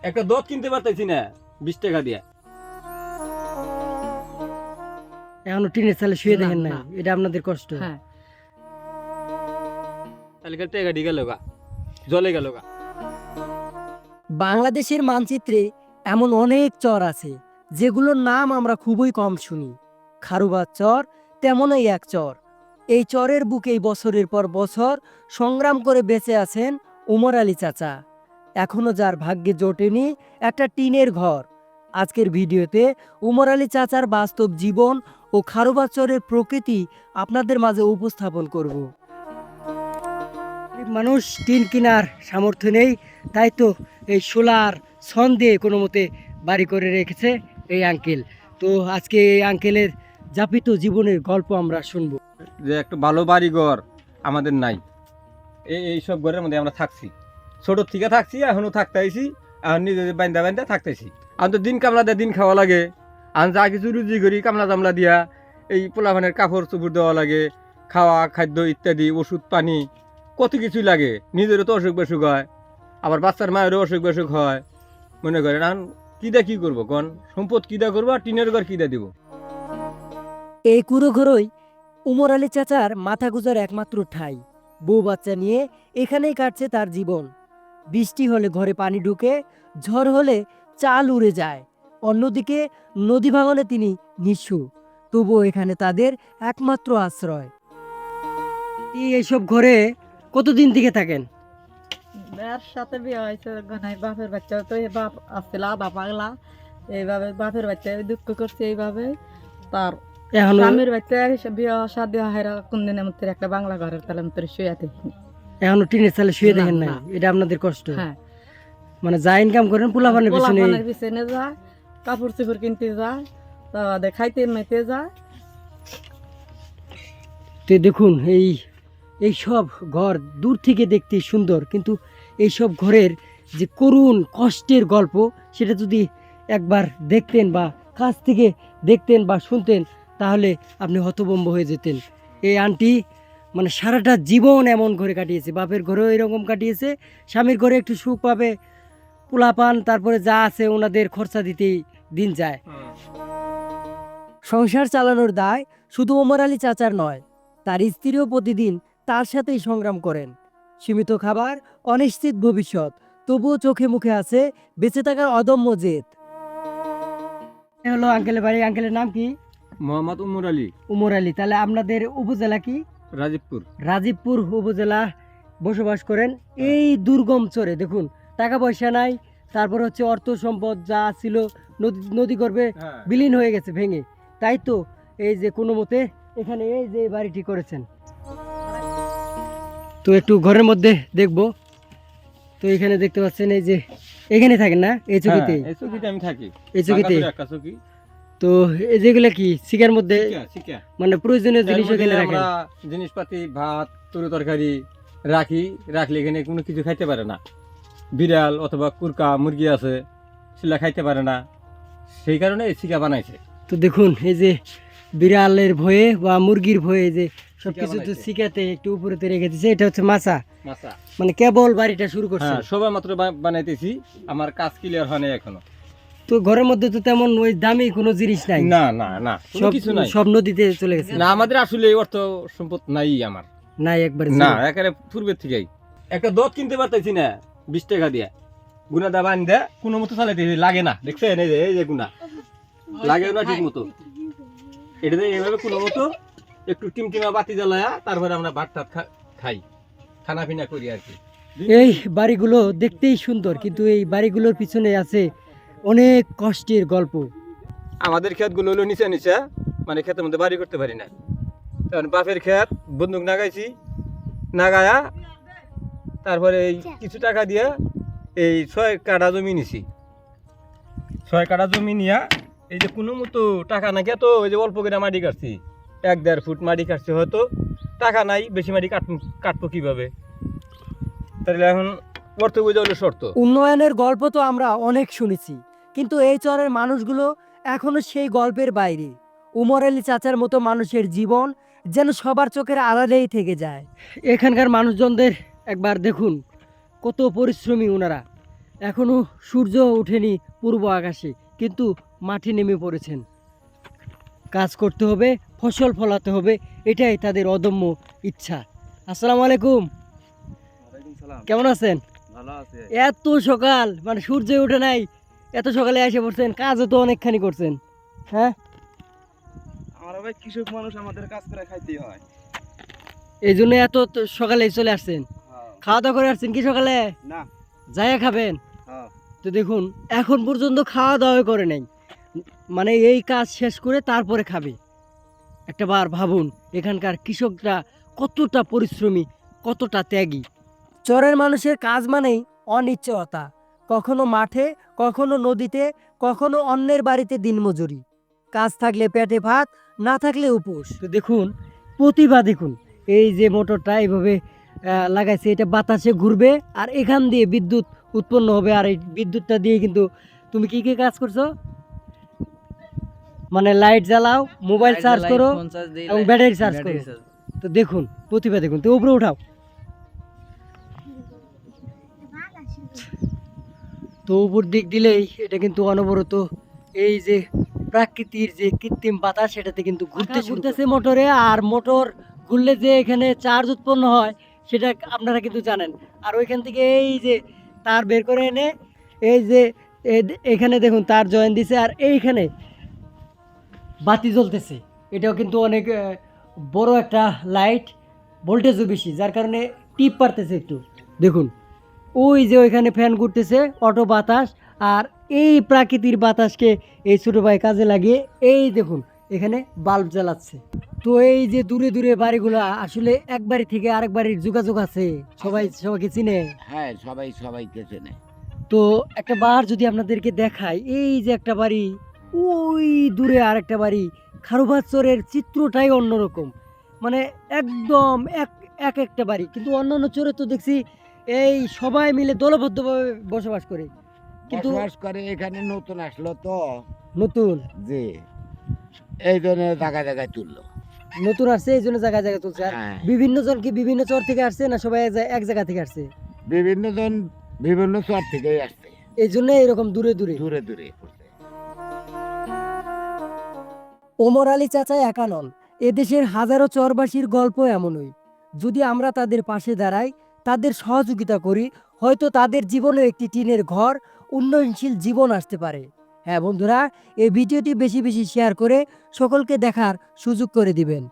একটা দুধ কিনতে পারতেছি না 20 টাকা দিয়ে। এখনো টিনের চালে শুয়ে না, দেখেন না, না। এটা আপনাদের কষ্ট। হ্যাঁ তাহলে টাকা ঢিকে গেল গা, জলে গেল গা। বাংলাদেশের মানচিত্রে এমন অনেক চর আছে যেগুলোর নাম আমরা খুবই কম শুনি। খারুবাদ চর তেমনই এক চর। এই চরের বুকেই বছরের পর বছর সংগ্রাম করে বেঁচে আছেন উমর আলী চাচা। এখনো যার ভাগ্যে জোটেনি একটা টিনের ঘর। আজকের ভিডিওতে উমর আলী চাচার বাস্তব জীবন ও খারুবাদ চরের প্রকৃতি আপনাদের মাঝে উপস্থাপন করব। মানুষ টিন কেনার সামর্থ্য নেই, তাই তো এই সোলার ছন দিয়ে কোনো মতে বাড়ি করে রেখেছে এই আঙ্কেল। তো আজকে এই আঙ্কেলের যাপিত জীবনের গল্প আমরা শুনবো। যে একটা ভালো বাড়ি ঘর আমাদের নাই, এইসব ঘরের মধ্যে আমরা থাকছি, ছোট থেকে থাকছি, এখনো থাকতে আইছি, এখন নিজেদের বান্ধা বান্ধা থাকতেছি। এখন তো দিন কামলা দিয়ে দিন খাওয়া লাগে, এখন যা কিছু রুজি করি কামলা টামলা দিয়া, এই পোলাপানের কাপড় চোপড় দেওয়া লাগে, খাওয়া খাদ্য ইত্যাদি, ওষুধ পানি, কত কিছুই লাগে। নিজেরও তো অসুখ বেসুখ হয়, আবার বাচ্চার মায়েরও অসুখ বেসুখ হয়। মনে করেন এখন কিদা কি করবো কন, সম্পদ কিদা করবো আর টিনের ঘর কিদা দিব। এই কুড়ো ঘরই উমর আলী চাচার মাথা গুজার একমাত্র ঠাঁই। বউ বাচ্চা নিয়ে এখানেই কাটছে তার জীবন। বৃষ্টি হলে ঘরে পানি ঢুকে, ঝড় হলে চাল উড়ে যায়। অন্যদিকে নদী ভাঙনে তিনি নিঃস্ব, তবুও এখানে তাদের একমাত্র আশ্রয়। এইসব ঘরে কতদিন থেকে থাকেন? এর সাথে বিয়ে হয়েছে গনাই বাপের বাচ্চা তো এই বাপ আসছিল আধা পাগলা, এইভাবে বাপের বাচ্চা দুঃখ করছে এইভাবে। তার এখনো স্বামীর বাচ্চা বিয়ে শাদি হায়রা কোন দিনের মধ্যে একটা বাংলা ঘরের তালের মধ্যে শুয়ে দেখি। এখনো টিনের চালে শুয়ে না, দেখেন না, না। এটা আপনাদের কষ্ট। হ্যাঁ মানে যা ইনকাম করেন পোলাপানের পিছনে। পোলাপানের পিছনে যায়, কাপড় চোপড় কিনতে যায়, তারপরে খাইতে মেতে যায়। তো দেখুন এই সব ঘর দূর থেকে দেখতে সুন্দর, কিন্তু এই সব ঘরের যে করুণ কষ্টের গল্প, সেটা যদি একবার দেখতেন বা কাছ থেকে দেখতেন বা শুনতেন, তাহলে আপনি হতভম্ব হয়ে যেতেন। এই আন্টি মানে সারাটা জীবন এমন ঘরে কাটিয়েছে, বাপের ঘরেও এরকম কাটিয়েছে, স্বামীর ঘরে একটু সুখ পাবে, পোলা পান, তারপরে যা আছে ওনাদের খরচা দিতেই দিন যায়। সংসার চালানোর দায় শুধু ওমর আলী চাচার নয়, তার স্ত্রীও প্রতিদিন তার সাথেই সংগ্রাম করেন। সীমিত খাবার, অনিশ্চিত ভবিষ্যৎ, তবুও চোখে মুখে আছে বেঁচে থাকার অদম্য জেদ। এ হলো আঙ্কেলের বাড়ি। আঙ্কেলের নাম কি? মোহাম্মদ উমর আলী, উমর আলী। তাহলে আপনাদের উপজেলা কি? রাজীবপুর। রাজীবপুর উপজেলা বসবাস করেন এই দুর্গম চরে। দেখুন, টাকা পয়সা নাই, তারপর হচ্ছে অর্থ সম্পদ যা ছিল নদী গর্ভে বিলীন হয়ে গেছে ভেঙে। তাই তো এই যে কোনো মতে এখানে এই যে বাড়িটি করেছেন। তো একটু ঘরের মধ্যে দেখবো। তো এখানে দেখতে পাচ্ছেন এই যে এখানে থাকেন না এই চকিতে? এই চকিতে আমি থাকি, এই চকিতে। বাঙ্গাতুরে একটা চকি। তো এই যেগুলা কি শিকার মধ্যে শিকা মানে প্রয়োজনীয় জিনিস এর মধ্যে এখানে রাখেন? আমরা জিনিসপাতি, ভাত, তরি তরকারি রাখলে এখানে কোনো কিছু খাইতে পারে না। বিড়াল অথবা কুরকা মুরগি আছে, সেটা খাইতে পারে না, সেই কারণে এই শিকা বানাইছে। তো দেখুন এই যে বিড়ালের ভয়ে বা মুরগির ভয়ে যে সবকিছু তো বানাইছে। শিকাতে একটু উপরেতে রেখে দিচ্ছে। এটা হচ্ছে মাছা, মাছা। মানে কেবল বাড়িটা শুরু করছে। হ্যাঁ, সবাই মাত্র বানাইতেছি, আমার কাজ ক্লিয়ার হয় না এখনো। তো ঘরের মধ্যে তো তেমন ওই দামি কোনো জিনিস নাই, না না না, কোনো সব কিছু নাই। সব নদীতে চলে গেছে। না, আমাদের আসলে এই অর্থ সম্পদ নাই আমার, নাই একবারে না, zero। একেবারে পূর্বের থেকেই। একটা দুধ কিনতে পারতেছি না 20 টাকা দিয়ে, গুনা দা বান দে কোনো মতো চালাইতে লাগে না। দেখছেন এই যে গুনা লাগে না ঠিক মতো, এটাতে এইভাবে কোনো মতো একটু টিমটিমা বাতি জ্বালায়া তারপরে আমরা ভাত টাত খাই, খানা পিনা করি আর কি। এই বাড়িগুলো দেখতেই সুন্দর, কিন্তু এই বাড়িগুলোর পিছনে আছে অনেক কষ্টের গল্প। আমাদের ক্ষেতগুলো হলো নিচে নিচে, মানে ক্ষেতের মধ্যে বাড়ি করতে পারি না। তখন বাপের ক্ষেত বন্দুক নাগাইছি, নাগায়া তারপরে এই কিছু টাকা দিয়ে এই 6 কাঠা জমি নিছি। 6 কাঠা জমি নিয়া এই যে কোনো মতো টাকা না তো ওই যে অল্প করে মাটি কাটছি, 1-1.5 ফুট মাটি কাটছি, হয়তো টাকা নাই, বেশি মাটি কাটবো কিভাবে, তাহলে এখন অর্থ বুঝে হলো শর্ত। উন্নয়নের গল্প তো আমরা অনেক শুনেছি, কিন্তু এই চরের মানুষগুলো এখনো সেই গল্পের বাইরে। উমর আলী চাচার মতো মানুষের জীবন যেন সবার চোখের আড়ালেই থেকে যায়। এখানকার মানুষজনদের একবার দেখুন, কত পরিশ্রমী ওনারা। এখনো সূর্য ওঠেনি পূর্ব আকাশে, কিন্তু মাঠে নেমে পড়েছেন। কাজ করতে হবে, ফসল ফলাতে হবে, এটাই তাদের অদম্য ইচ্ছা। আসসালামু আলাইকুম, কেমন আছেন? ভালো আছে। এত সকাল, মানে সূর্য ওঠে নাই, এত সকালে এসে পড়ছেন, কাজও তো অনেকখানি করছেন। হ্যাঁ, আমরা ভাই কৃষক মানুষ, আমাদের কাজ করে খাইতেই হয়। এই জন্য এত সকালে চলে আসছেন। খাওয়া দাওয়া করে আসছেন কি সকালে? না। যাইয়া খাবেন? হ্যাঁ। তো দেখুন, এখন পর্যন্ত খাওয়া দাওয়া করে নাই, মানে এই কাজ শেষ করে তারপরে খাবে। একটা বার ভাবুন এখানকার কৃষকরা কতটা পরিশ্রমী, কতটা ত্যাগী। চরের মানুষের কাজ মানেই অনিশ্চয়তা, কখনো মাঠে, কখনো নদীতে, কখনো অন্যের বাড়িতে দিনমজুরি। কাজ থাকলে পেটে ভাত, না থাকলে উপোস। তো দেখুন প্রতিভা, দেখুন এই যে মোটরটা এইভাবে লাগাইছে, এটা বাতাসে ঘুরবে আর এখান দিয়ে বিদ্যুৎ উৎপন্ন হবে। আর এই বিদ্যুৎটা দিয়ে কিন্তু তুমি কি কি কাজ করছো, মানে লাইট জ্বালাও, মোবাইল চার্জ করো এবং ব্যাটারি চার্জ করো। তো দেখুন প্রতিভা, দেখুন তো উপরে উঠাও। তো উপর দিক দিলেই এটা কিন্তু অনবরত এই যে প্রাকৃতির যে কৃত্রিম বাতাস, সেটাতে কিন্তু ঘুরতেছে মোটরে। আর মোটর ঘুরলে যে এখানে চার্জ উৎপন্ন হয় সেটা আপনারা কিন্তু জানেন। আর ওইখান থেকে এই যে তার বের করে এনে এই যে এখানে দেখুন তার জয়েন দিছে, আর এইখানে বাতি জ্বলতেছে। এটাও কিন্তু অনেক বড় একটা লাইট, ভোল্টেজও বেশি, যার কারণে টিপ পারতেছে একটু। দেখুন ওই যে ওইখানে ফ্যান ঘুরতেছে, অটো বাতাস, আর এই প্রাকৃতিক বাতাসকে এই ছোটো ভাই কাজে লাগিয়ে এই দেখুন এখানে বাল্ব জ্বালাচ্ছে। তো এই যে দূরে দূরে বাড়িগুলো, আসলে এক বাড়ি থেকে আরেক বাড়ির যোগাযোগ আছে, সবাই সবাইকে চিনে। হ্যাঁ, সবাই সবাইকে চেনে। তো একটা বার যদি আপনাদেরকে দেখাই, এই যে একটা বাড়ি, ওই দূরে আরেকটা বাড়ি, খারুবাদ চরের চিত্রটাই অন্যরকম, মানে একদম এক একটা বাড়ি। কিন্তু অন্যান্য চরে তো দেখছি এই সবাই মিলে দলবদ্ধভাবে বসবাস করে, কিন্তু বসবাস করে। এখানে নতুন আসলো তো, নতুন যে এই জন্য জায়গায় জায়গায় তুললো। নতুন আসছে এই জন্য জায়গায় জায়গায় তুলছে। আর হ্যাঁ। বিভিন্ন জন কি বিভিন্ন চর থেকে আসছে, না সবাই এক জায়গা থেকে আসছে? বিভিন্ন জন বিভিন্ন চর থেকেই আসছে, এই জন্য এরকম দূরে দূরে। দূরে দূরে করছে। ওমর আলী চাচা একা নন, এদেশের হাজারো চরবাসীর গল্প এমনই। যদি আমরা তাদের পাশে দাঁড়াই, তাদের সহযোগিতা করি, হয়তো তাদের জীবনে একটি টিনের ঘর, উন্নয়নশীল জীবন আসতে পারে। হ্যাঁ বন্ধুরা, এই ভিডিওটি বেশি বেশি শেয়ার করে সকলকে দেখার সুযোগ করে দিবেন।